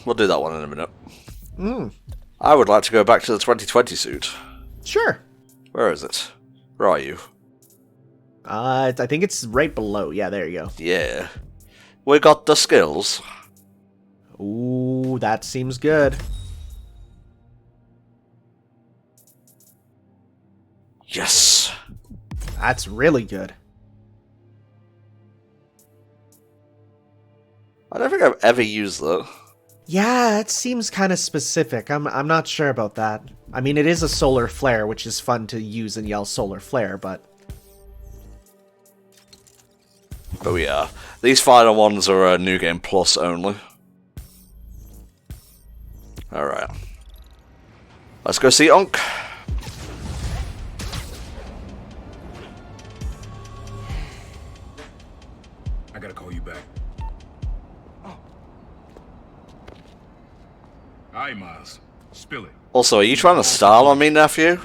We'll do that one in a minute. Hmm. I would like to go back to the 2020 suit. Sure. Where is it? Where are you? I think it's right below. Yeah, there you go. Yeah. We got the skills. Ooh, that seems good. Yes. That's really good. I don't think I've ever used that. Yeah, it seems kind of specific. I'm not sure about that. I mean, it is a solar flare, which is fun to use and yell solar flare, but... Oh yeah. These final ones are New Game Plus only. Alright. Let's go see Unk. I gotta call you back. Hi, Miles. Spill it. Also, are you trying to style on me, nephew?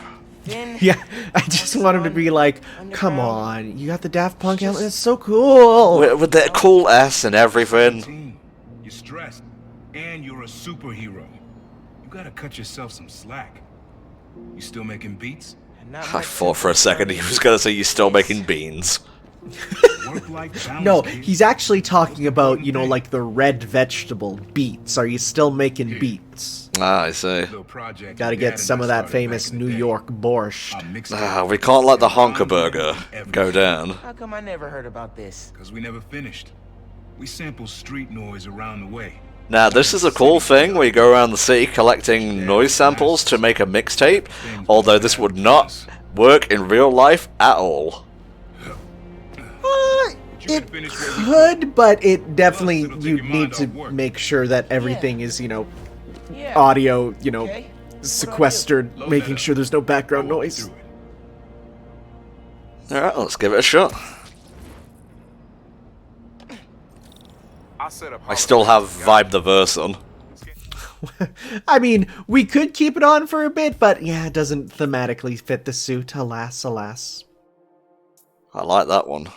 Yeah, I just want him to be like, come on, you got the Daft Punk helmet? It's so cool! With that cool S and everything. You're stressed, and you're a superhero. You gotta cut yourself some slack. You still making beats? I thought for a second he was gonna say you're still making beans. No, he's actually talking about, you know, like the red vegetable, beets. Are you still making beets? Ah, I see. Gotta get some of that famous New York borscht. Ah, we can't let the honker burger go down. How come I never heard about this? Because we never finished. We sample street noise around the way. Now, this is a cool thing where you go around the city collecting noise samples to make a mixtape, although this would not work in real life at all. It could, but it definitely, you need to make sure that everything is, you know, audio, you know, sequestered, making sure there's no background noise. Alright, let's give it a shot. I still have Vibe the Verse on. I mean, we could keep it on for a bit, but yeah, it doesn't thematically fit the suit, alas, alas. I like that one.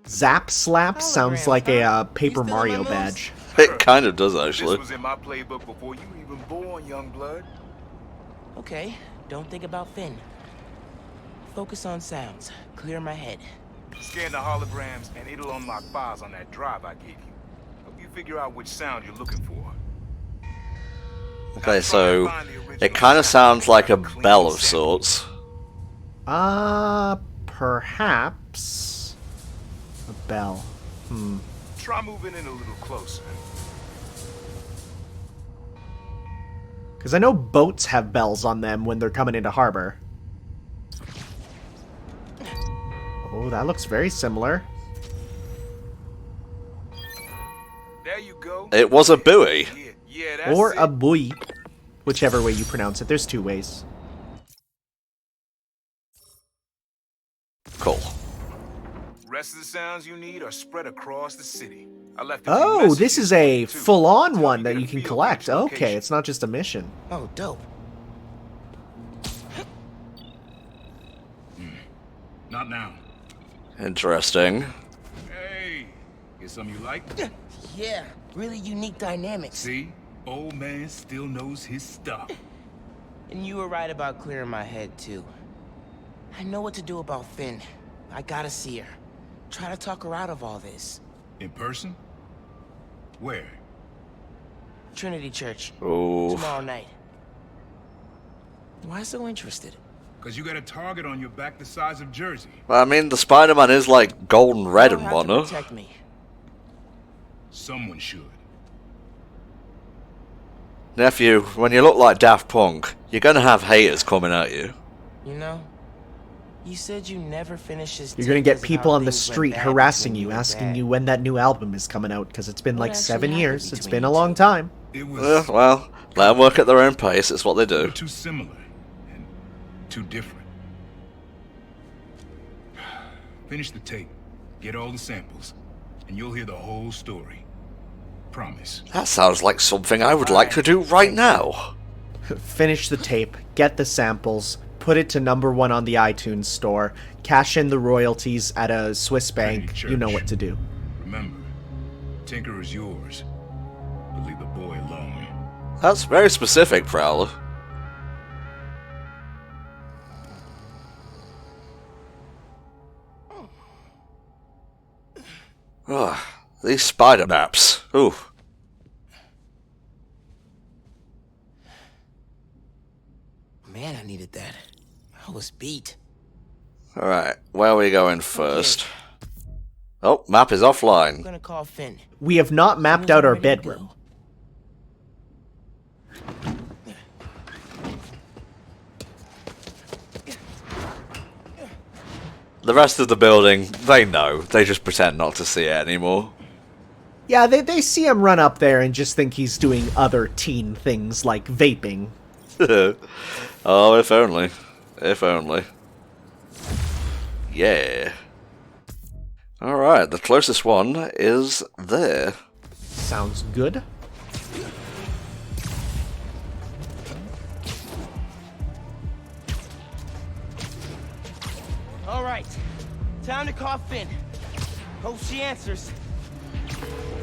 Zap Slap sounds like a Paper Mario badge. It kind of does, actually. This was in my playbook before you even born, young blood. Okay, don't think about Finn. Focus on sounds. Clear my head. Scan the holograms, and it'll unlock files on that drive I gave you. Help you figure out which sound you're looking for. Okay, so it kind of sounds like a bell of sorts. Perhaps a bell. Try moving in a little closer. Because I know boats have bells on them when they're coming into harbor. Oh, that looks very similar. There you go. It was a buoy. Yeah, that's Or it. a buoy. Whichever way you pronounce it. There's two ways. Cool. Rest of the sounds you need are spread across the city. I left Oh, this is a full-on one that you can collect. Okay, it's not just a mission. Oh, dope. Not now. Interesting. Hey, get something you like? Yeah, really unique dynamics. See? Old man still knows his stuff. And you were right about clearing my head, too. I know what to do about Finn. I gotta see her. Try to talk her out of all this. In person? Where? Trinity Church. Oh. Tomorrow night. Why so interested? Because you got a target on your back the size of Jersey. Well, I mean, the Spider-Man is like golden red and whatnot. Protect me. Someone should. Nephew, when you look like Daft Punk, you're gonna have haters coming at you. You know, you said you never finished this. You're gonna get people on the street harassing you, asking you when that new album is coming out, because it's been like 7 years. It's been a long time. It was Well, let them work at their own pace, it's what they do. too similar and too different. Finish the tape, get all the samples, and you'll hear the whole story. Promise. That sounds like something I would like to do right now. Finish the tape, get the samples, put it to #1 on the iTunes store, cash in the royalties at a Swiss bank. You know what to do. Remember, Tinker is yours. but leave the boy alone. That's very specific, Prowler. Ugh, these spider naps. Ooh. Man, I needed that. I was beat. Alright, where are we going first? Oh, map is I'm offline. gonna call Finn. We have not mapped out our bedroom. The rest of the building, they know. They just pretend not to see it anymore. Yeah, they see him run up there and just think he's doing other teen things like vaping. Oh, if only. If only. Yeah. Alright, the closest one is there. Sounds good. All right, time to call Finn. Hope she answers.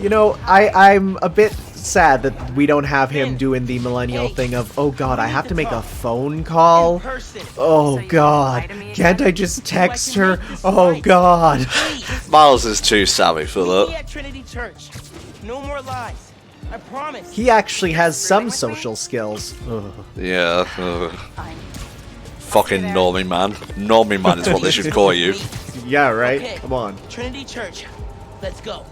You know, I'm a bit sad that we don't have him doing the millennial thing of, oh god, I have to make a phone call. Oh god, can't I just text her? Oh god. Miles is too savvy for that. At Trinity Church. No more lies. I promise. He actually has some social skills. Ugh. Yeah. Fucking normie man. Normie man is what they should call you. Yeah, right? Okay, Come on. Trinity Church. Let's go.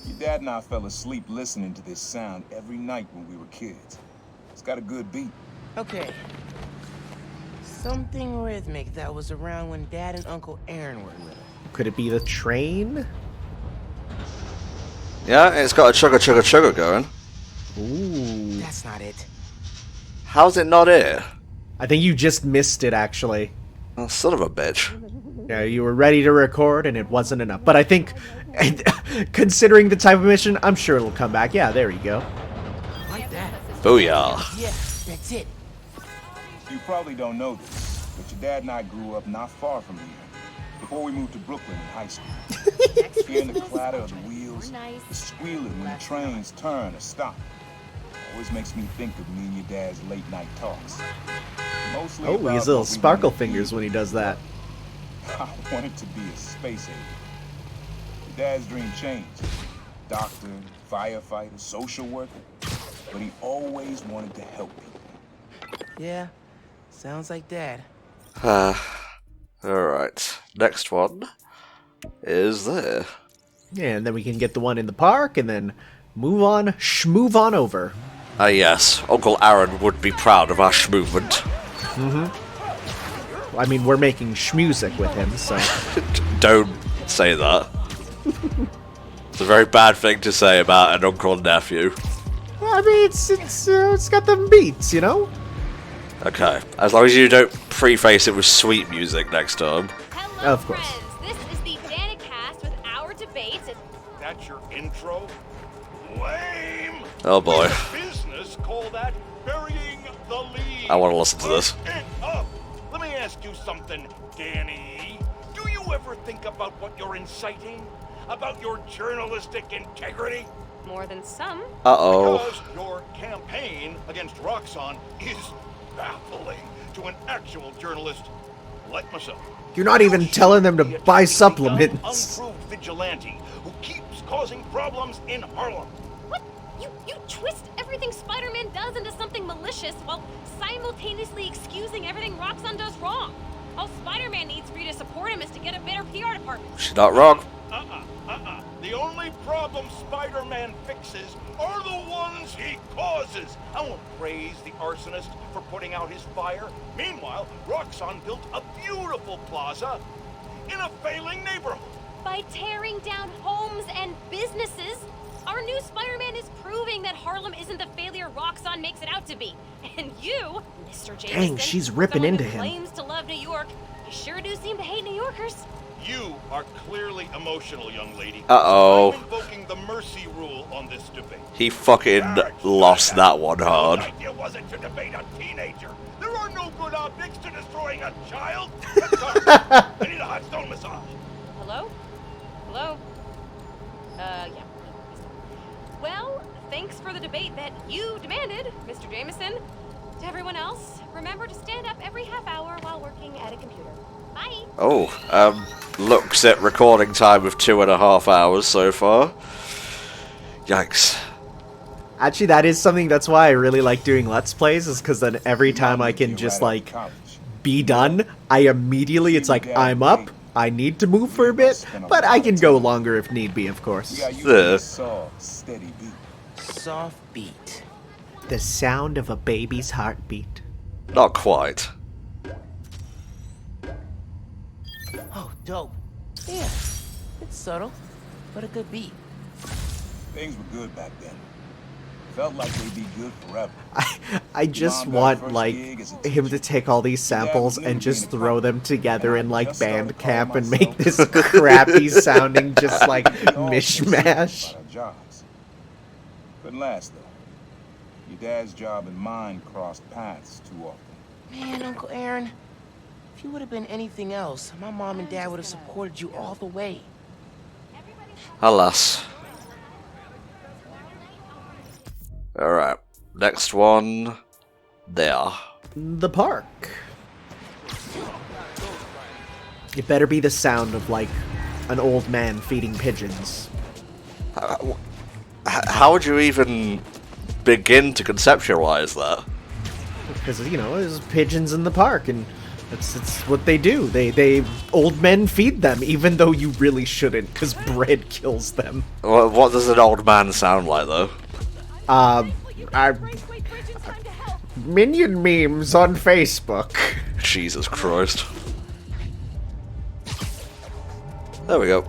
Your dad and I fell asleep listening to this sound every night when we were kids. It's got a good beat. Okay. Something rhythmic that was around when Dad and Uncle Aaron were little. Could it be the train? Yeah, it's got a chugga chugga chugga going. Ooh. That's not it. How's it not here? I think you just missed it, actually. Oh, son of a bitch. Yeah, you were ready to record and it wasn't enough. But I think, considering the type of mission, I'm sure it'll come back. Yeah, there you go. Like that. Booyah. Yeah, that's it. You probably don't know this, but your dad and I grew up not far from here, before we moved to Brooklyn in high school. Hearing the clatter of the wheels, the squealing when the trains turn or stop, always makes me think of me and your dad's late night talks. Mostly Oh, about he has little what we sparkle wanted to be. fingers when he does that. I wanted to be a space agent. Your dad's dream changed. Doctor, firefighter, social worker. But he always wanted to help people. Yeah, sounds like Dad. Alright. Next one is there. Yeah, and then we can get the one in the park and then move on, schmoove on over. Ah, yes. Uncle Aaron would be proud of our schmovement. I mean, we're making schmusic with him, so. Don't say that. It's a very bad thing to say about an uncle and nephew. I mean, it's got them beats, you know? Okay, as long as you don't preface it with sweet music next time. Hello, Of course. friends. This is the Danicast with our debates. That's your intro? Lame! Oh boy, Business call that burying the lead. I want to listen to this. Look it up. Let me ask you something, Danny. Do you ever think about what you're inciting? About your journalistic integrity? More than some. Uh-oh. Because your campaign against Roxxon is baffling to an actual journalist like myself. You're not even telling them to buy supplements. Unproved vigilante who keeps causing problems in Harlem. What? You twist everything Spider-Man does into something malicious while simultaneously excusing everything Roxxon does wrong. All Spider-Man needs for you to support him is to get a better PR department. She's not wrong. The only problem Spider-Man fixes are the ones he causes. I won't praise the arsonist for putting out his fire. Meanwhile, Roxxon built a beautiful plaza in a failing neighborhood. By tearing down homes and businesses, our new Spider-Man is proving that Harlem isn't the failure Roxxon makes it out to be. And you, Mr. Jameson, Dang, she's ripping someone into who him. claims to love New York, you sure do seem to hate New Yorkers. You are clearly emotional, young lady. Uh-oh. I'm invoking the mercy rule on this debate. He fucking lost that one hard. The idea wasn't to debate a teenager. There are no good objects to destroying a child. I need a hot stone massage. Hello? Hello? debate that you demanded, Mr. Jameson. To everyone else, remember to stand up every half hour while working at a computer. Bye! Oh, looks at recording time of 2.5 hours so far. Yikes. Actually, that is something, that's why I really like doing Let's Plays, is because then every time I can just, like, be done, I immediately, it's like, I'm up, I need to move for a bit, but I can go longer if need be, of course. Soft, steady beat. Soft beat. The sound of a baby's heartbeat. Not quite. Oh, dope. Yeah, it's subtle, but a good beat. Things were good back then. Felt like they'd be good forever. I just want, like, him to take all these samples and just throw them together in, like, Bandcamp and make this crappy sounding, just, like, mishmash. Couldn't last, though. Your dad's job and mine crossed paths too often. Man, Uncle Aaron, if you would have been anything else, my mom and dad would have supported you all the way. Alas. Alright, next one. There. The park. It better be the sound of, like, an old man feeding pigeons. How would you even begin to conceptualize that? Because, you know, there's pigeons in the park, and it's what they do. They old men feed them, even though you really shouldn't, because bread kills them. Well, what does an old man sound like, though? Minion memes on Facebook. Jesus Christ. There we go.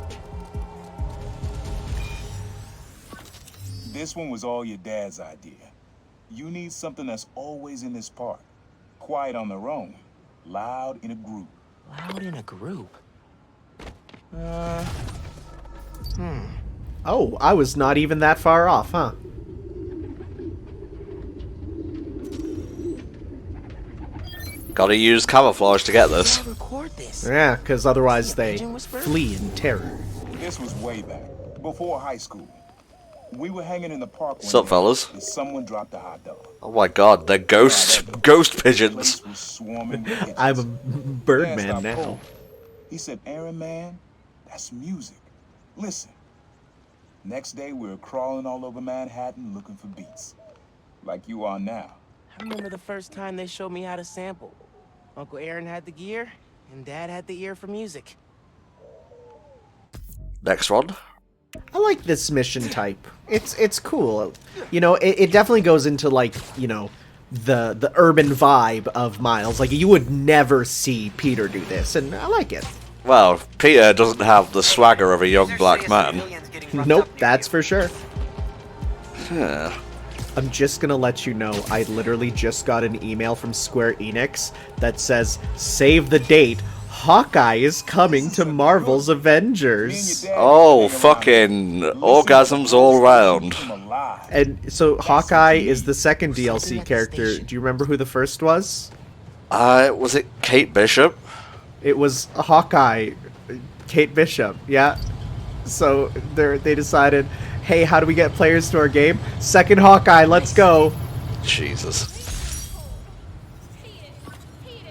This one was all your dad's idea. You need something that's always in this park. Quiet on their own. Loud in a group. Loud in a group? Oh, I was not even that far off, huh? Gotta use camouflage to get this. How do I record this? Yeah, because otherwise they Pigeon whisperer? flee in terror. This was way back, before high school. We were hanging in the park one Sup, day, fellas? and someone dropped a hot dog. Oh my god, they're ghost pigeons. Place was swarming with pigeons. I'm a Dad birdman stopped now. cold. He said, Aaron, man, that's music. Listen. Next day, we were crawling all over Manhattan looking for beats. Like you are now. I remember the first time they showed me how to sample. Uncle Aaron had the gear, and Dad had the ear for music. Next one. I like this mission type. It's cool. You know, it definitely goes into, like, you know, the urban vibe of Miles. Like, you would never see Peter do this, and I like it. Well, Peter doesn't have the swagger of a young black man. Nope, that's for sure. Huh. I'm just gonna let you know, I literally just got an email from Square Enix that says, save the date, Hawkeye is coming to Marvel's Avengers. Oh, fucking orgasms all round. And so Hawkeye is the second DLC character. Do you remember who the first was? Was it Kate Bishop? It was Hawkeye, Kate Bishop, yeah. So they decided, hey, how do we get players to our game? Second Hawkeye, let's go. Jesus.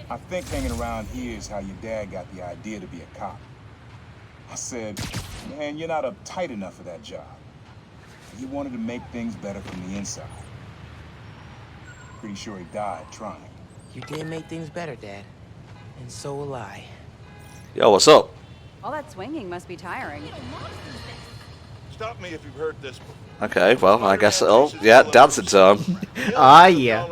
I think hanging around here is how your dad got the idea to be a cop. I said, man, you're not uptight enough for that job. He wanted to make things better from the inside. Pretty sure he died trying. You did make things better, Dad. And so will I. Yo, what's up? All that swinging must be tiring. Stop me if you've heard this before. Okay, well, I guess yeah, dancing time. Ah, yeah.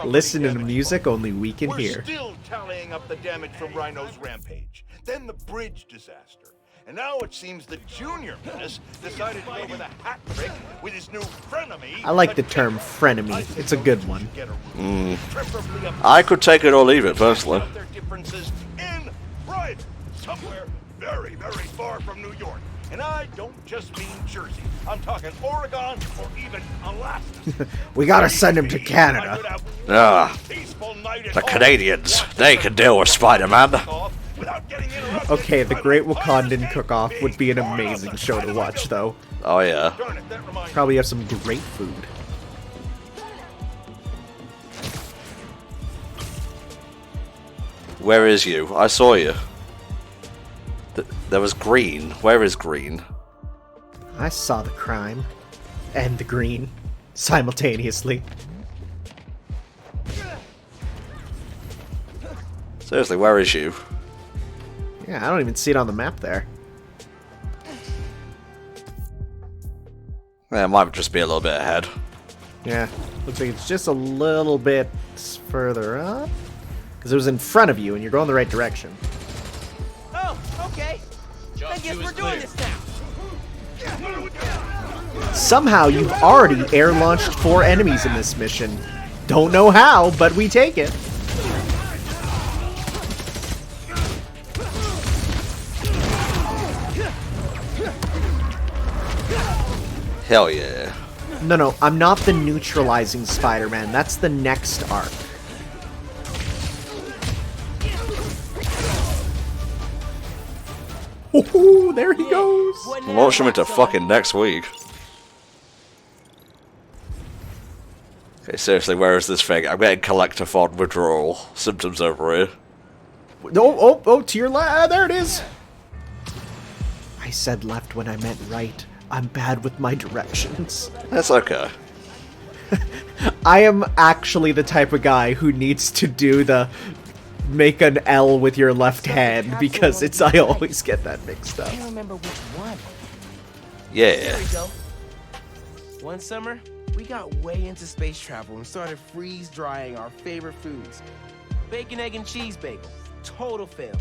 Listening to music only we can We're hear. still tallying up the damage from Rhino's rampage, then the bridge disaster, and now it seems the Junior Menace decided to go with a hat trick with his new frenemy. I like the term frenemy. It's a good one. I could take it or leave it, personally. Their differences in private, somewhere very, very far from New York. And I don't just mean Jersey. I'm talking Oregon or even Alaska. We gotta send him to Canada. Ah, the Canadians, they can deal with Spider-Man. Okay, the Great Wakandan Cook-Off would be an amazing show to watch, though. Oh yeah. Probably have some great food. Where is you? I saw you. There was green. Where is green? I saw the crime. And the green. Simultaneously. Seriously, where is you? Yeah, I don't even see it on the map there. Yeah, it might just be a little bit ahead. Yeah, looks like it's just a little bit further up. Because it was in front of you and you're going the right direction. Oh, okay. I guess we're doing this now. Somehow you've already air-launched 4 enemies in this mission. Don't know how, but we take it. Hell yeah. No, I'm not the neutralizing Spider-Man. That's the next arc. Oh, there he goes. Launch him into fucking next week. Okay, seriously, where is this thing? I'm getting collectathon withdrawal symptoms over here. Oh, to your left. There it is. I said left when I meant right. I'm bad with my directions. That's okay. I am actually the type of guy who needs to do the make an L with your left hand because I always get that mixed up. I can't remember which one. Yeah. There we go. One summer, we got way into space travel and started freeze drying our favorite foods. Bacon, egg, and cheese bagel. Total fail.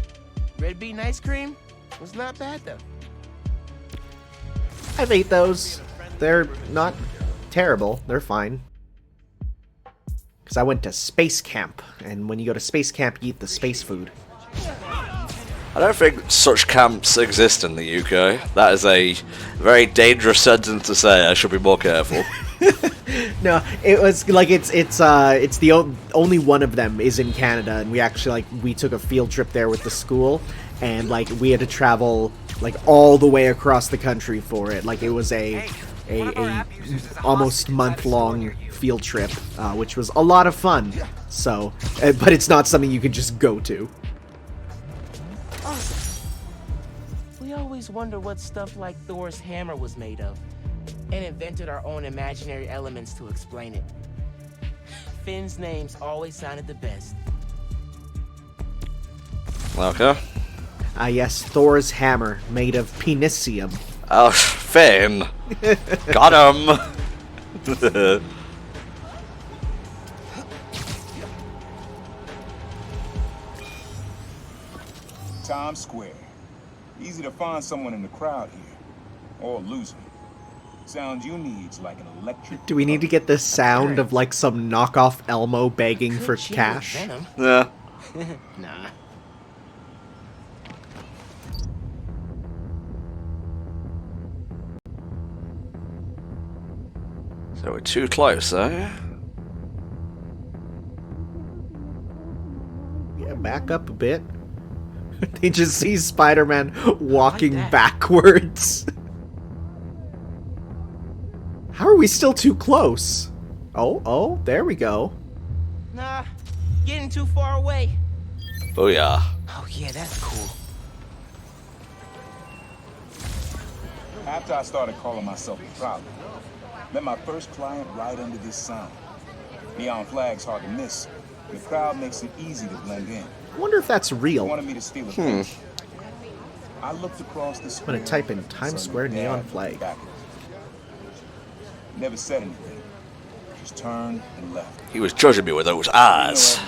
Red bean ice cream was not bad though. I've ate those. They're not terrible. They're fine. Because I went to space camp, and when you go to space camp, you eat the space food. I don't think such camps exist in the UK. That is a very dangerous sentence to say. I should be more careful. No, it was like it's the only one of them is in Canada, and we actually we took a field trip there with the school, and we had to travel all the way across the country for it. It was a almost month-long field trip, which was a lot of fun. So, but it's not something you can just go to. We always wonder what stuff like Thor's hammer was made of, and invented our own imaginary elements to explain it. Finn's names always sounded the best. Okay. Yes, Thor's hammer, made of penicium. Oh, Finn! Got him! Times Square. Easy to find someone in the crowd here. Or lose them. Sound you need's like an electric... Do we need to get the sound of some knockoff Elmo begging for cash? Yeah. Nah. So we're too close, eh? Yeah, back up a bit. They just see Spider-Man walking backwards. How are we still too close? Oh, there we go. Nah, getting too far away. Oh yeah. Oh yeah, that's cool. After I started calling myself a problem, met my first client right under this sign. Neon flag's hard to miss. The crowd makes it easy to blend in. I wonder if that's He real. wanted me to steal a picture. I looked across the square. I'm gonna type in Times Saw Square your neon dad flag. back. Never said anything. Just turned and left. He was judging me with those eyes.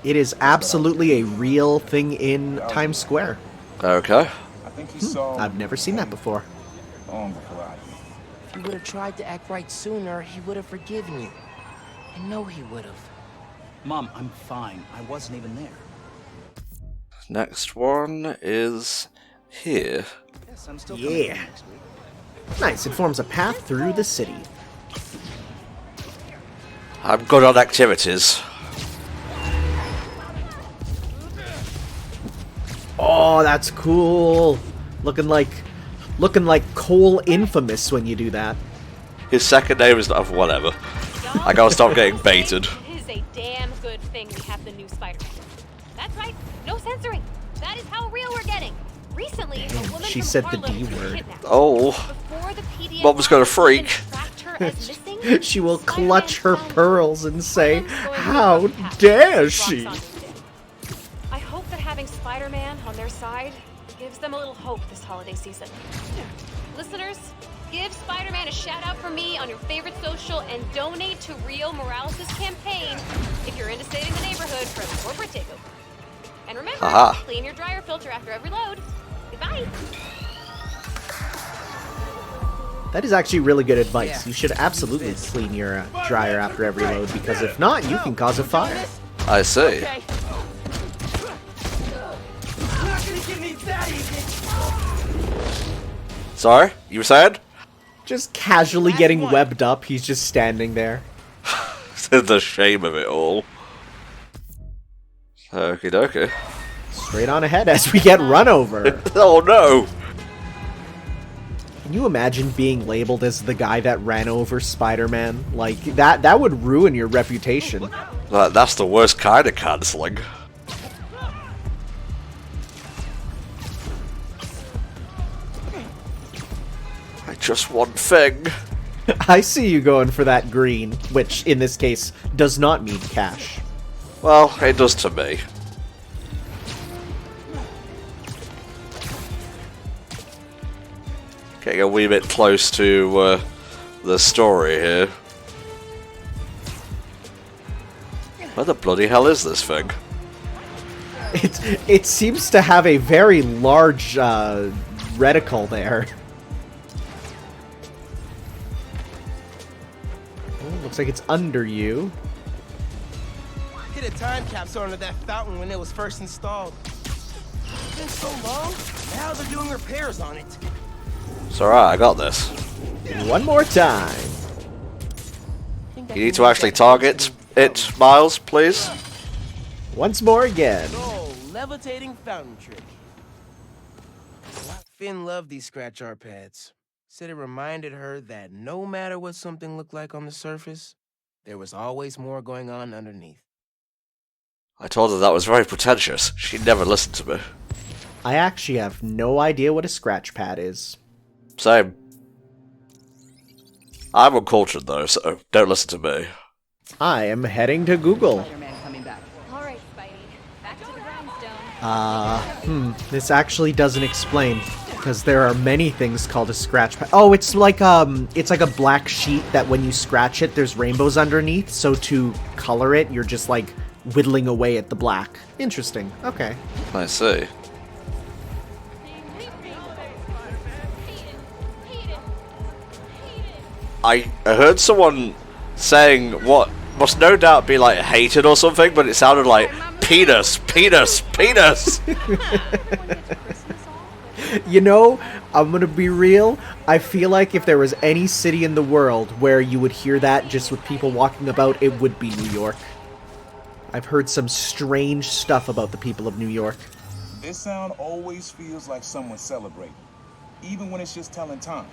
It is absolutely a real thing in Times Square. Okay. I think he saw... I've never seen that before. Long before I did. If you would have tried to act right sooner, he would have forgiven you. I know he would have. Mom, I'm fine. I wasn't even there. Next one is here. Yes, I'm still coming Yeah. home next week. Nice, it forms a path through the city. I'm good on activities. Oh, that's cool. Looking like Cole Infamous when you do that. His second name is not whatever. I gotta stop getting baited. It is a damn good thing we have the new Spider-Man. That's right, No censoring. That is how real we're getting. Recently, a woman she from said the Harlem D was word. kidnapped. Oh. Before the PDA Mom's gonna freak. tracked her as missing, She will Spider-Man clutch her found pearls and say, Harlem's going through "How a rough patch dare with she?" Roxxon today. I hope that having Spider-Man on their side gives them a little hope this holiday season. Listeners, give Spider-Man a shout out from me on your favorite social and donate to Rio Morales' campaign if you're into saving the neighborhood from a corporate takeover. And remember, Haha. clean your dryer filter after every load. Goodbye. That is actually really good advice. You should absolutely clean your dryer after every load, because if not, you can cause a fire. I see. Okay. Not gonna give me that easy. Sorry, you were saying? Just casually getting webbed up, he's just standing there. The shame of it all. Okie dokie. Straight on ahead as we get run over. Oh no! Can you imagine being labeled as the guy that ran over Spider-Man? Like, that would ruin your reputation. That's the worst kind of cancelling. I just one thing. I see you going for that green, which, in this case, does not mean cash. Well, it does to me. Getting a wee bit close to the story here. Where the bloody hell is this thing? It seems to have a very large reticle there. Oh, looks like it's under you. Hit a time capsule under that fountain when it was first installed. It's been so long. Now they're doing repairs on it. It's alright, I got this. One more time. You need to actually target it, Miles, please. Once more again. Oh, levitating fountain trick. Finn loved these scratch art pads. Said it reminded her that no matter what something looked like on the surface, there was always more going on underneath. I told her that was very pretentious. She never listened to me. I actually have no idea what a scratch pad is. Same. I'm uncultured though, so don't listen to me. I am heading to Google. Spider-Man coming back. All right, Spidey. Back to the grindstone. This actually doesn't explain, because there are many things called a scratch pad. Oh, it's like a black sheet that when you scratch it, there's rainbows underneath, so to color it, you're just like whittling away at the black. Interesting. Okay. I see. I heard someone saying what must no doubt be like hated or something, but it sounded like penis, penis, penis. You know, I'm gonna be real. I feel like if there was any city in the world where you would hear that just with people walking about, it would be New York. I've heard some strange stuff about the people of New York. This sound always feels like someone celebrating, even when it's just telling time.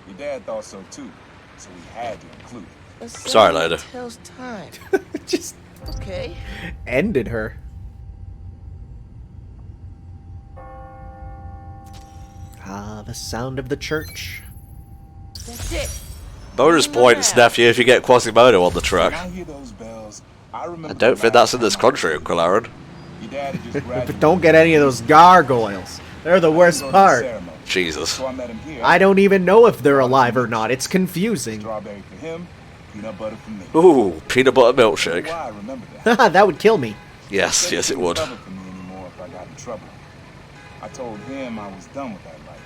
Your dad thought so too, so we had to include it. Sorry, later. Tells time. Just Okay. ended her. Ah, the sound of the church. That's it. Bonus points, nephew, if you get Quasimodo on the When track. I hear those bells, I remember. I don't think that's in this country, Uncle Aaron. Your dad had just graduated. But don't get any of those gargoyles. They're the worst Go to the part. ceremony. Jesus. So I met him here. I don't even know if they're alive or not. It's confusing. Strawberry for him, peanut butter for me. Ooh, peanut butter Why milkshake. I remember that. That would kill me. Yes, Said yes he it wouldn't would. cover for me anymore if I got in trouble. I told him I was done with that life.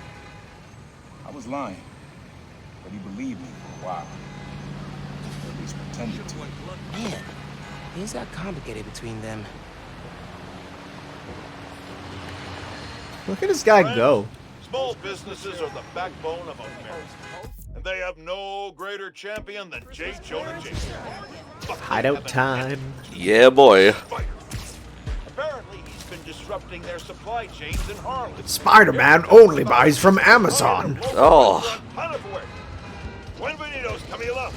I was lying, but he believed me for a while. Or at least pretended to. Man, things got complicated between them. Look at this guy go. Small businesses are the backbone of America, and they have no greater champion than J. Jonah Jameson. Hideout time. Yeah, boy. Apparently, he's been disrupting their supply chains in Harlem. Spider-Man only buys from Amazon. Oh. Buenvenidos, Camila.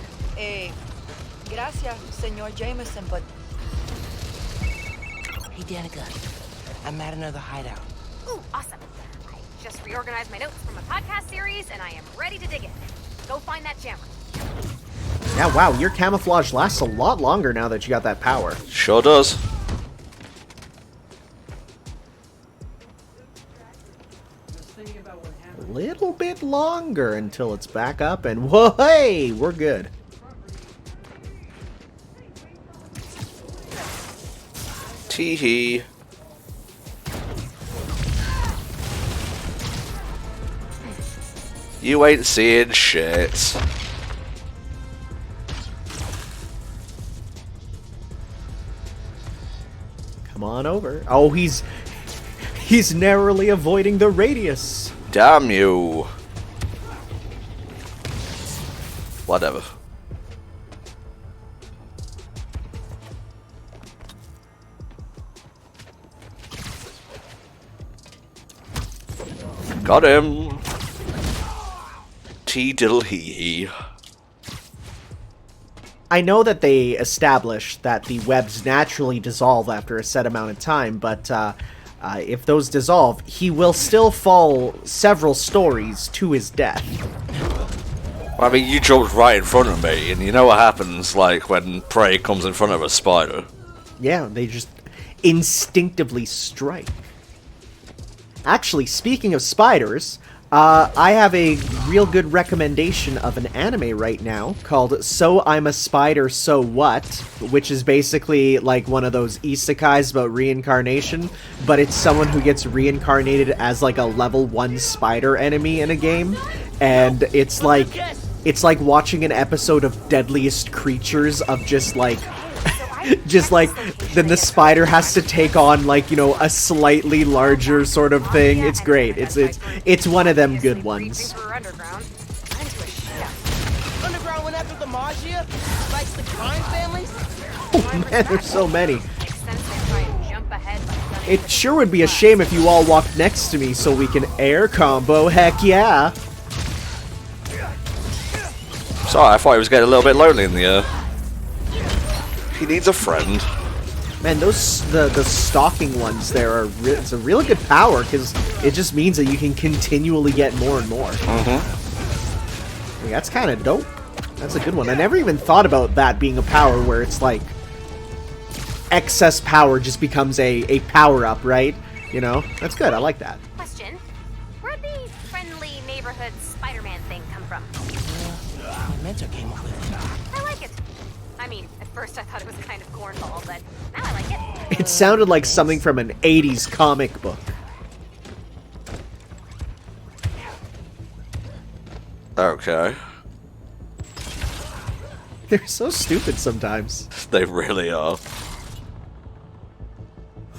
Gracias, Señor Jameson, but Hey, Danica. I'm at another hideout. Ooh, awesome. I just reorganized my notes from a podcast series, and I am ready to dig in. Go find that jammer. Yeah, wow, your camouflage lasts a lot longer now that you got that power. Sure does. A little bit longer until it's back up, and whoa, hey, we're good. Tee-hee. You ain't seeing shit. Come on over. Oh, he's narrowly avoiding the radius. Damn you. Whatever. Got him. T-diddle-hee-hee. I know that they established that the webs naturally dissolve after a set amount of time, but if those dissolve, he will still fall several stories to his death. I mean, you jumped right in front of me, and you know what happens, like, when prey comes in front of a spider. Yeah, they just instinctively strike. Actually, speaking of spiders, I have a real good recommendation of an anime right now called So I'm a Spider, So What? Which is basically like one of those isekais about reincarnation, but it's someone who gets reincarnated as like a level 1 spider enemy in a game, and it's like watching an episode of Deadliest Creatures of just like then the spider has to take on, like, you know, a slightly larger sort of thing. It's great. It's one of them good ones. Underground went after the Magia? Likes the crime families? Oh man, there's so many. It sure would be a shame if you all walked next to me so we can air combo. Heck yeah. Sorry, I thought he was getting a little bit lonely in the air. He needs a friend. Man, those the stalking ones there are it's a really good power because it just means that you can continually get more and more. Mm-hmm. Like, that's kind of dope. That's a good one. I never even thought about that being a power where it's like excess power just becomes a power up, right? You know, that's good. I like that. Question: where'd the friendly neighborhood Spider-Man thing come from? My mentor came up with it. I like it. I mean, at first I thought it was kind of cornball, but now I like it. It sounded like something from an 80s comic book. Okay. They're so stupid sometimes. They really are.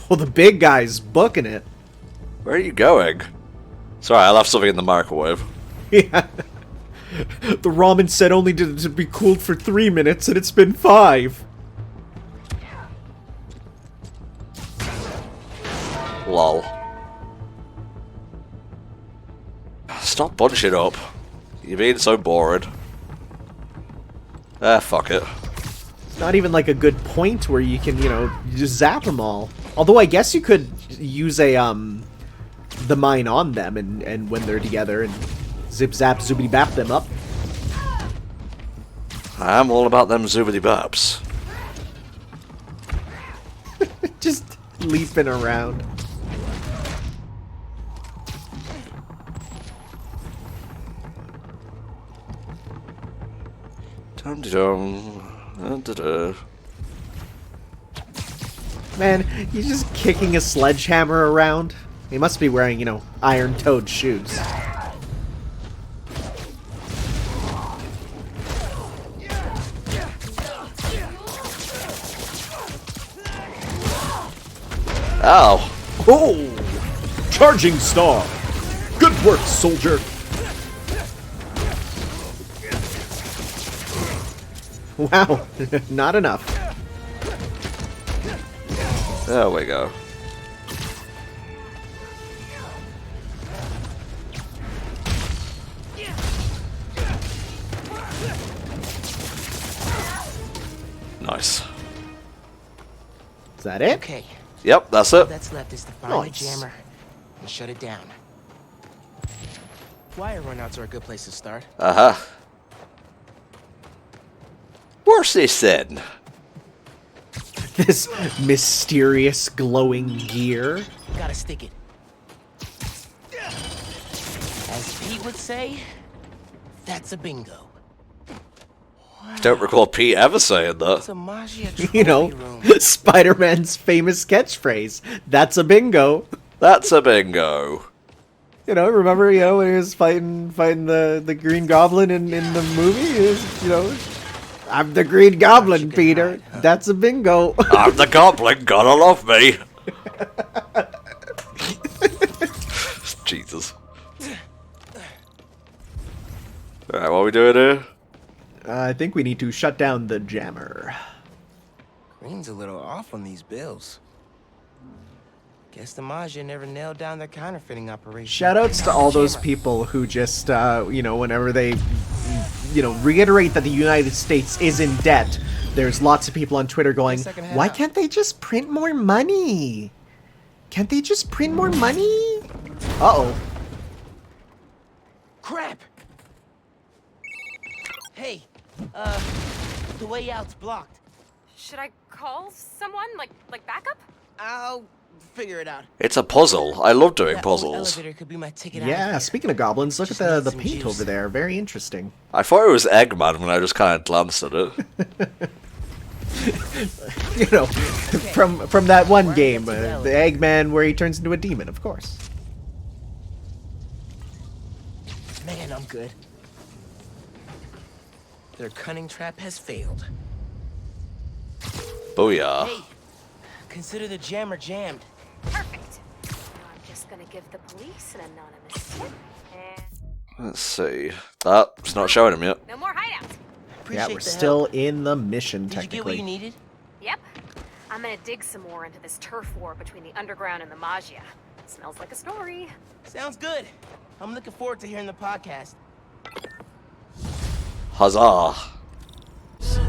Well, the big guy's booking it. Where are you going? Sorry, I left something in the microwave. Yeah. The ramen said only to be cooled for 3 minutes, and it's been 5. Lol. Stop bunching up. You're being so bored. Ah, fuck it. It's not even like a good point where you can, you know, just zap them all. Although I guess you could use a, the mine on them and when they're together and zip zap zoobity bap them up. I'm all about them zoobity baps. Just leaping around. Dum-de-dum. Man, he's just kicking a sledgehammer around. He must be wearing, you know, iron-toed shoes. Ow. Oh! Charging star! Good work, soldier! Wow, not enough. There we go. Nice. Is that it? Okay, Yep, that's All it. that's left is to find Nice. the jammer and shut it down. Wire runouts are a good place to start. Uh-huh. Where's this then? This mysterious glowing gear. Gotta stick it. As Pete would say, that's a bingo. Don't recall Pete ever saying It's that. a Magia trophy You know, room. Spider-Man's famous catchphrase. That's a bingo. That's a bingo. You know, remember, you know, when he was fighting the Green Goblin in the movie? He was, you know, I'm the Green Goblin, could Peter. hide, huh? That's a bingo. I'm the goblin, gotta love me. Jesus. Alright, what are we doing here? I think we need to shut down the jammer. Green's a little off on these bills. Guess the Magia never nailed down their counterfeiting operation. Shoutouts to all those people who just, you know, whenever they, you know, reiterate that the United States is in debt, there's lots of people on Twitter going, why can't they just print more money? Can't they just print more money? Uh-oh. Crap! Hey, the way out's blocked. Should I call someone? Like backup? I'll figure it out. It's a puzzle. I love doing That old puzzles. elevator could be my ticket out of Yeah, here. speaking of goblins, look Just at need the some paint juice. over there. Very interesting. I thought it was Eggman when I just kind of glanced at it. You know, from that one game, the Eggman where he turns into a demon, of course. Man, I'm good. Their cunning trap has failed. Booyah. Hey, consider the jammer jammed. Perfect. Now I'm just gonna give the police an anonymous tip. And Let's see. It's not showing him yet. no more hideouts. Appreciate Yeah, we're the still help. in the mission, Did you get what you technically. needed? Yep. I'm gonna dig some more into this turf war between the underground and the Magia. Smells like a story. Sounds good. I'm looking forward to hearing the podcast. Huzzah.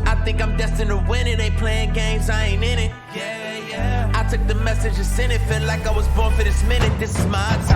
I think I'm destined to win it. Ain't playing games, I ain't in it. Yeah, yeah. I took the message and sent it. Felt like I was born for this minute. This is my time.